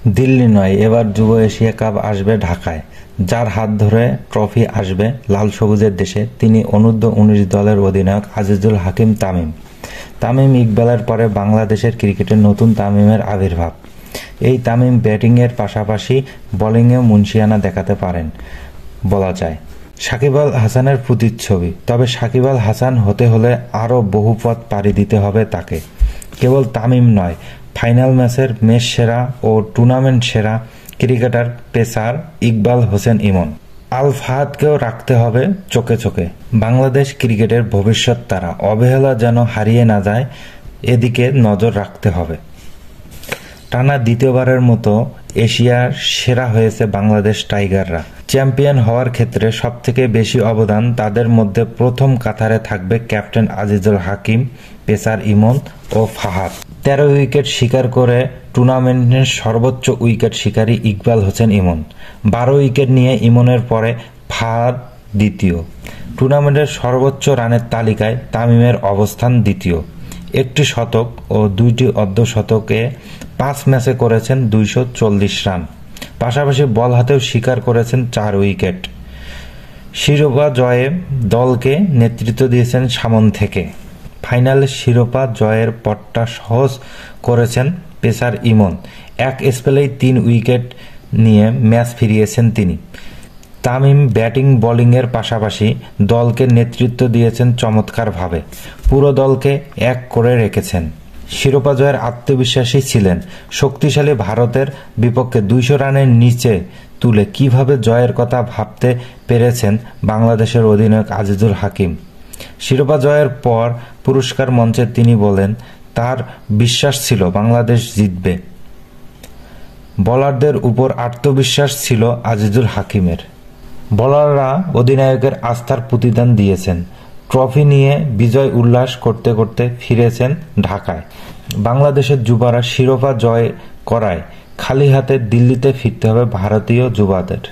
দিল্লি নয়, এবার যুব এশিয়া কাপ আসবে ঢাকায়। যার হাত ধরে ট্রফি আসবে লাল সবুজের দেশে, তিনি অনূর্ধ্ব-19 দলের অধিনায়ক আজিজুল হাকিম তামিম। তামিম ইকবালের পরে বাংলাদেশের ক্রিকেটে নতুন তামিমের আবির্ভাব। এই তামিম ব্যাটিংয়ের পাশাপাশি বোলিংয়েও মুন্সিয়ানা দেখাতে পারেন বলা যায়। সাকিব আল হাসানের প্রতিচ্ছবি। তবে সাকিব আল হাসান হতে হলে আরও বহু পথ পাড়ি দিতে হবে তাকে। কেবল তামিম নয়, ফাইনাল ম্যাচের ম্যাচ সেরা ও টুর্নামেন্ট সেরা ক্রিকেটার পেসার ইকবাল হোসেন ইমন। আল ফাহাদকেও রাখতে হবে চোখে চোখে। বাংলাদেশ ক্রিকেটের ভবিষ্যৎ তারা অবহেলা যেন হারিয়ে না যায়, এদিকে নজর রাখতে হবে। টানা দ্বিতীয়বারের মতো এশিয়ার সেরা হয়েছে বাংলাদেশ টাইগাররা। চ্যাম্পিয়ন হওয়ার ক্ষেত্রে সবথেকে বেশি অবদান তাদের মধ্যে প্রথম কাতারে থাকবে ক্যাপ্টেন আজিজুল হাকিম, পেসার ইমন ও ফাহাদ। 13 উইকেট শিকার করে টুর্নামেন্টের সর্বোচ্চ উইকেট শিকারী ইকবাল হোসেন ইমন। 12 উইকেট নিয়ে ইমনের পরে ফাহাদ দ্বিতীয়। টুর্নামেন্টের সর্বোচ্চ রানের তালিকায় তামিমের অবস্থান দ্বিতীয়। 1টি শতক ও 2টি অর্ধশতকে 5 ম্যাচে করেছেন 240 রান। পাশাপাশি বল হাতেও শিকার করেছেন 4 উইকেট। শিরোপা জয়ে দলকে নেতৃত্ব দিয়েছেন সামন থেকে। ফাইনালে শিরোপা জয়ের পথটা সহজ করেছেন পেসার ইমন। এক স্পেলেই 3 উইকেট নিয়ে ম্যাচ ফিরিয়েছেন তিনি। তামিম ব্যাটিং বোলিংয়ের পাশাপাশি দলকে নেতৃত্ব দিয়েছেন চমৎকারভাবে। পুরো দলকে এক করে রেখেছেন। শিরোপা জয়ের আত্মবিশ্বাসী ছিলেন। শক্তিশালী ভারতের বিপক্ষে 200 রানের নিচে তুলে কিভাবে জয়ের কথা ভাবতে পেরেছেন বাংলাদেশের অধিনায়ক আজিজুল হাকিম। শিরোপা জয়ের পর পুরস্কার মঞ্চে তিনি বলেন, তার বিশ্বাস ছিল বাংলাদেশ জিতবে। বোলারদের উপর আত্মবিশ্বাস ছিল আজিজুল হাকিমের। বোলাররা অধিনায়কের আস্থার প্রতিদান দিয়েছেন। ট্রফি নিয়ে বিজয় উল্লাস করতে করতে ফিরেছেন ঢাকায়। বাংলাদেশের যুবারা শিরোপা জয় করায় খালি হাতে দিল্লিতে ফিরতে হবে ভারতীয় যুবাদের।